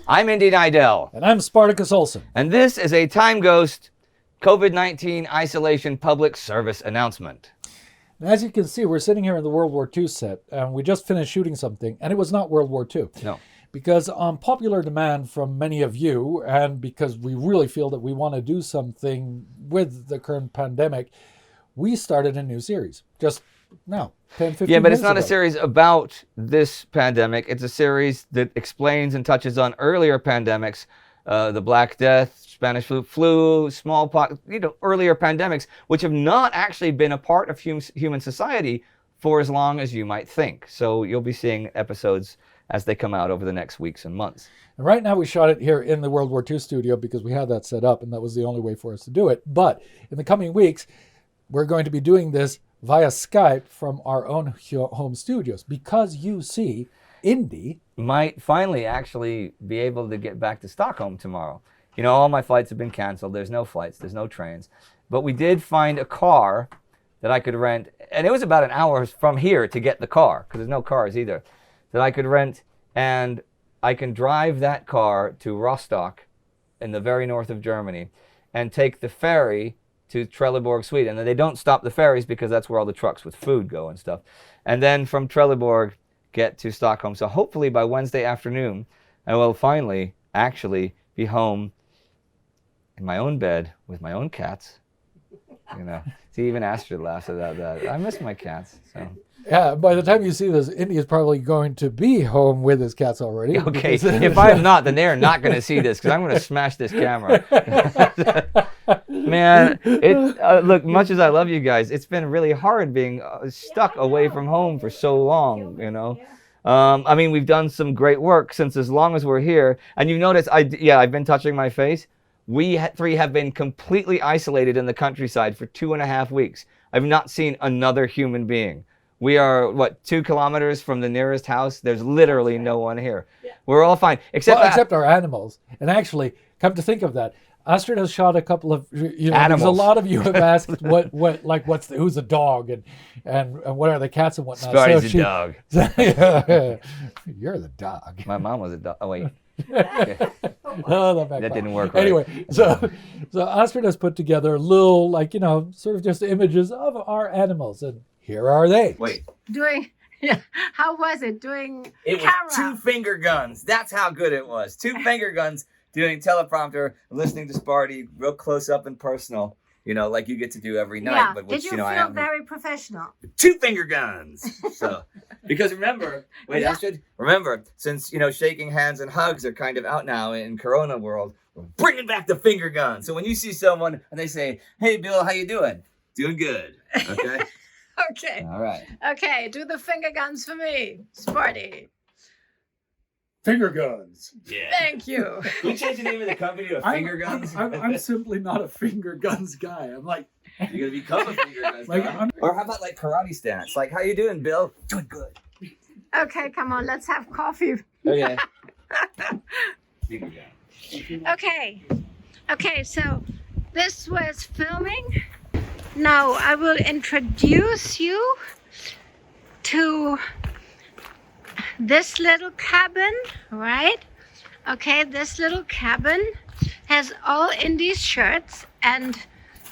I'm Indy Nidell. And I'm Spartacus Olson. And this is a TimeGhost COVID-19 Isolation public service announcement. And as you can see, we're sitting here in the World War II set, and we just finished shooting something, and it was not World War II. No. Because on popular demand from many of you, and because we really feel that we want to do something with the current pandemic, we started a new series just now, 10, 15 Yeah, but it's minutes not ago. a series about this pandemic. It's a series that explains and touches on earlier pandemics, the Black Death, Spanish flu, smallpox, earlier pandemics, which have not actually been a part of human society for as long as you might think. So you'll be seeing episodes as they come out over the next weeks and months. And right now we shot it here in the World War II studio because we had that set up, and that was the only way for us to do it. But in the coming weeks, we're going to be doing this via Skype from our own home studios, because you see, Indy might finally actually be able to get back to Stockholm tomorrow. All my flights have been canceled. There's no flights, there's no trains. But we did find a car that I could rent, and it was about an hour from here to get the car, because there's no cars either, that I could rent, and I can drive that car to Rostock in the very north of Germany and take the ferry to Trelleborg, Sweden. And they don't stop the ferries because that's where all the trucks with food go and stuff. And then from Trelleborg, get to Stockholm. So hopefully by Wednesday afternoon, I will finally actually be home in my own bed with my own cats. See, even Astrid laughs about that. I miss my cats. So. Yeah, by the time you see this, Indy is probably going to be home with his cats already. Okay, if I'm not, then they're not going to see this, because I'm going to smash this camera. Man, look, much as I love you guys, it's been really hard being stuck away from home for so long, I mean, we've done some great work since as long as we're here. And you notice, I've been touching my face. We three have been completely isolated in the countryside for 2.5 weeks. I've not seen another human being. We are, 2 kilometers from the nearest house? There's literally no one here. Yeah. We're all fine. Except our animals. And actually, come to think of that, Astrid has shot a couple of, animals. A lot of you have asked who's the dog and what are the cats and whatnot. Sparty's a dog. You're the dog. My mom was a dog. Oh, wait. Okay. That didn't work right. Anyway, so Astrid has put together little, sort of just images of our animals, and here are they. Wait. How was it doing? It was 2 finger guns. That's how good it was. 2 finger guns doing teleprompter, listening to Sparty real close up and personal, like you get to do every night. Yeah. But Did you feel very professional? 2 finger guns. So, because remember, Astrid, since, shaking hands and hugs are kind of out now in Corona world, we're bringing back the finger gun. So when you see someone and they say, "Hey, Bill, how you doing?" Doing good. Okay. Okay. All right. Okay, do the finger guns for me, Sparty. Finger guns. Yeah. Thank you. Can you change the name of the company to Finger Guns? I'm simply not a finger guns guy. I'm like, you're gonna become a finger guns guy. Or how about karate stance? How you doing, Bill? Doing good. Okay, come on, let's have coffee. Okay. Finger gun. Okay, so this was filming. Now I will introduce you to this little cabin, right? Okay, this little cabin has all Indy's shirts and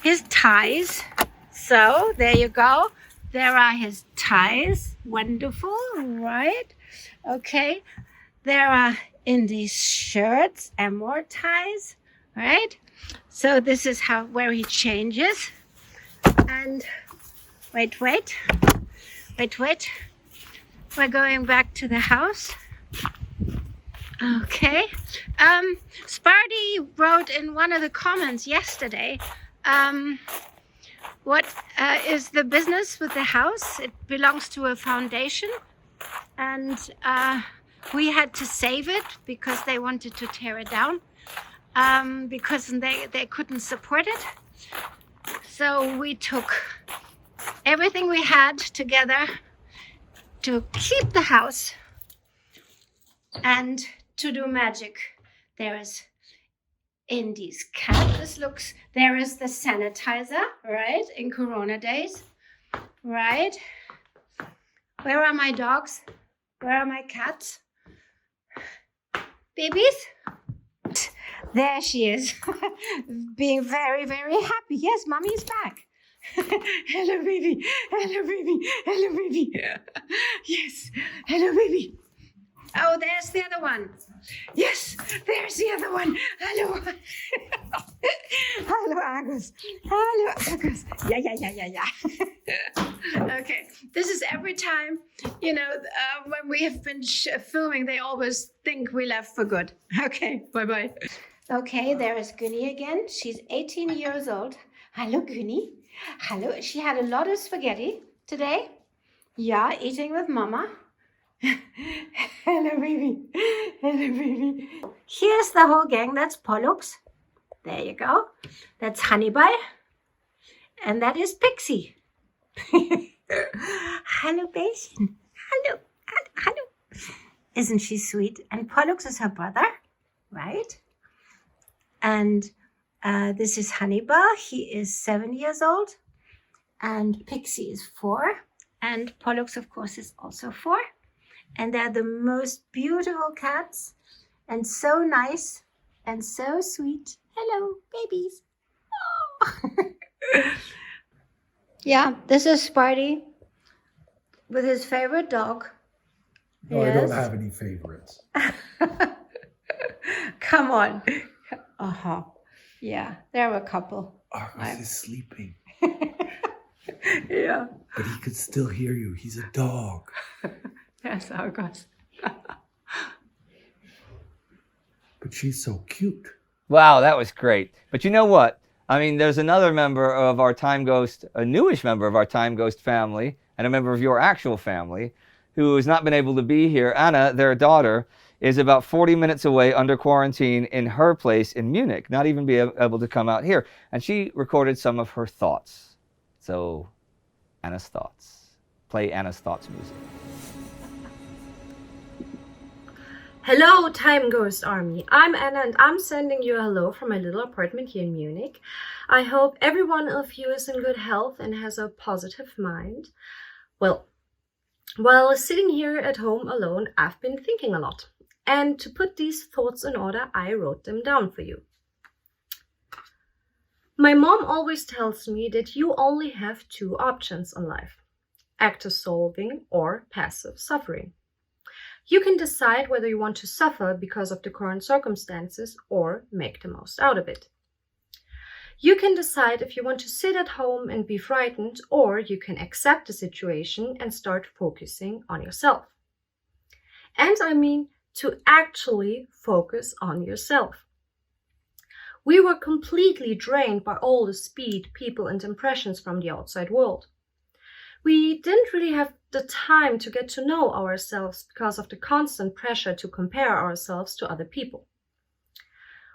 his ties. So there you go. There are his ties. Wonderful, right? Okay, there are Indy's shirts and more ties, right? So this is where he changes. And wait. We're going back to the house. Okay. Sparty wrote in one of the comments yesterday, what is the business with the house? It belongs to a foundation, and we had to save it because they wanted to tear it down, because they couldn't support it. So we took everything we had together to keep the house and to do magic. There is Indy's cat. There is the sanitizer, right? In Corona days, right? Where are my dogs? Where are my cats? Babies? There she is, being very, very happy. Yes, mommy is back. Hello, baby. Hello, baby. Hello, baby. Yes. Hello, baby. Oh, there's the other one. Yes, there's the other one. Hello. Hello, Agus. Hello, Agus. Yeah. Okay, this is every time, when we have been filming, they always think we left for good. Okay, bye-bye. Okay, there is Gunny again. She's 18 years old. Hello, Gunny. Hello. She had a lot of spaghetti today. Yeah, eating with Mama. Hello, baby. Hello, baby. Here's the whole gang. That's Pollux. There you go. That's Honeybie. And that is Pixie. Hello, Basin. Hello. Isn't she sweet? And Pollux is her brother, right? And this is Honeybie. He is 7 years old. And Pixie is 4. And Pollux, of course, is also 4. And they're the most beautiful cats. And so nice. And so sweet. Hello, babies. Oh. Yeah, this is Sparty with his favorite dog. No, yes. I don't have any favorites. Come on. Uh-huh. Yeah, there are a couple. Argus is sleeping. Yeah. But he could still hear you. He's a dog. Yes, Argus. But she's so cute. Wow, that was great. But you know what? I mean, there's another member of our TimeGhost, a newish member of our TimeGhost family, and a member of your actual family, who has not been able to be here. Anna, their daughter, is about 40 minutes away under quarantine in her place in Munich, not even be able to come out here. And she recorded some of her thoughts. So, Anna's thoughts. Play Anna's thoughts music. Hello, TimeGhost Army. I'm Anna and I'm sending you a hello from my little apartment here in Munich. I hope every one of you is in good health and has a positive mind. Well, while sitting here at home alone, I've been thinking a lot. And to put these thoughts in order, I wrote them down for you. My mom always tells me that you only have 2 options in life: active solving or passive suffering. You can decide whether you want to suffer because of the current circumstances or make the most out of it. You can decide if you want to sit at home and be frightened, or you can accept the situation and start focusing on yourself. And I mean to actually focus on yourself. We were completely drained by all the speed, people, and impressions from the outside world. We didn't really have the time to get to know ourselves because of the constant pressure to compare ourselves to other people.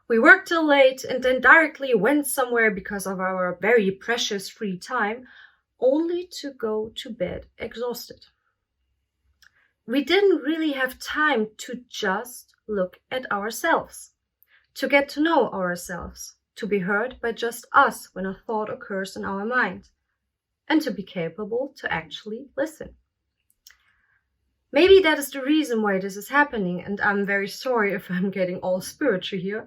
We worked till late and then directly went somewhere because of our very precious free time, only to go to bed exhausted. We didn't really have time to just look at ourselves, to get to know ourselves, to be heard by just us when a thought occurs in our mind, and to be capable to actually listen. Maybe that is the reason why this is happening, and I'm very sorry if I'm getting all spiritual here,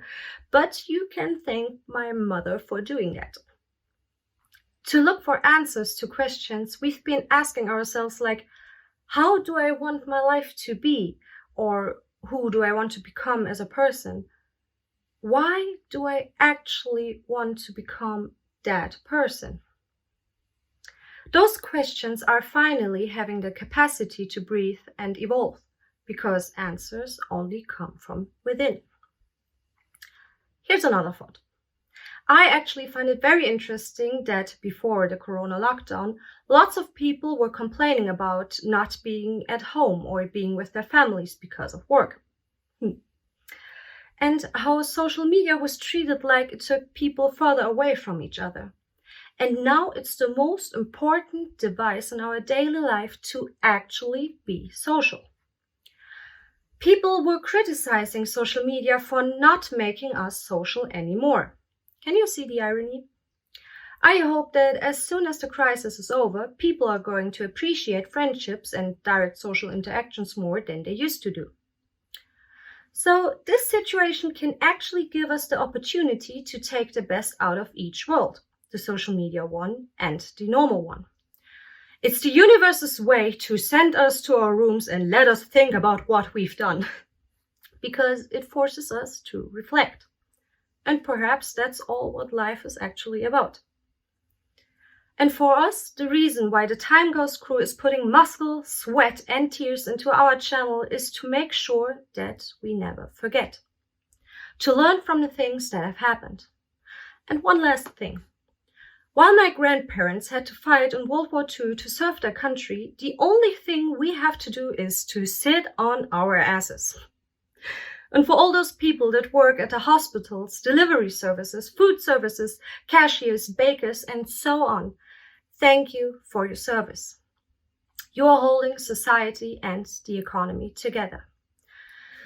but you can thank my mother for doing that. To look for answers to questions we've been asking ourselves, like, how do I want my life to be? Or who do I want to become as a person? Why do I actually want to become that person? Those questions are finally having the capacity to breathe and evolve, because answers only come from within. Here's another thought. I actually find it very interesting that before the corona lockdown, lots of people were complaining about not being at home or being with their families because of work. And how social media was treated like it took people further away from each other. And now it's the most important device in our daily life to actually be social. People were criticizing social media for not making us social anymore. Can you see the irony? I hope that as soon as the crisis is over, people are going to appreciate friendships and direct social interactions more than they used to do. So this situation can actually give us the opportunity to take the best out of each world, the social media one and the normal one. It's the universe's way to send us to our rooms and let us think about what we've done, because it forces us to reflect. And perhaps that's all what life is actually about. And for us, the reason why the TimeGhost crew is putting muscle, sweat, and tears into our channel is to make sure that we never forget. To learn from the things that have happened. And one last thing. While my grandparents had to fight in World War II to serve their country, the only thing we have to do is to sit on our asses. And for all those people that work at the hospitals, delivery services, food services, cashiers, bakers, and so on, thank you for your service. You are holding society and the economy together.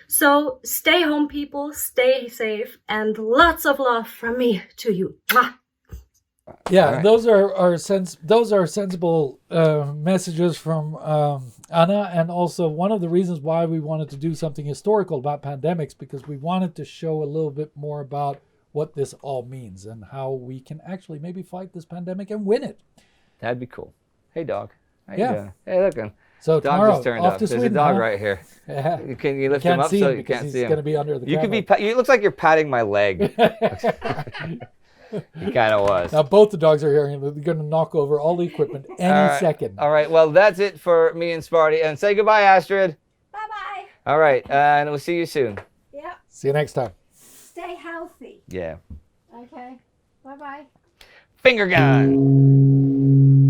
So stay home, people, stay safe, and lots of love from me to you. Mwah! Yeah, Right. those are sensible messages from Anna, and also one of the reasons why we wanted to do something historical about pandemics, because we wanted to show a little bit more about what this all means and how we can actually maybe fight this pandemic and win it. That'd be cool. Hey, dog. How you Yeah. doing? Hey, look. So Dog tomorrow, just turned off up. to There's Sweden, a dog huh? right here. Yeah. Can you lift him Can't up see so him you because can't he's see him? going to be under the You could camera. be. It looks like you're patting my leg. He kind of was. Now both the dogs are here, and they're going to knock over all the equipment any All right. second. All right. Well, that's it for me and Sparty. And say goodbye, Astrid. Bye-bye. All right. And we'll see you soon. Yeah. See you next time. Stay healthy. Yeah. Okay. Bye-bye. Finger gun.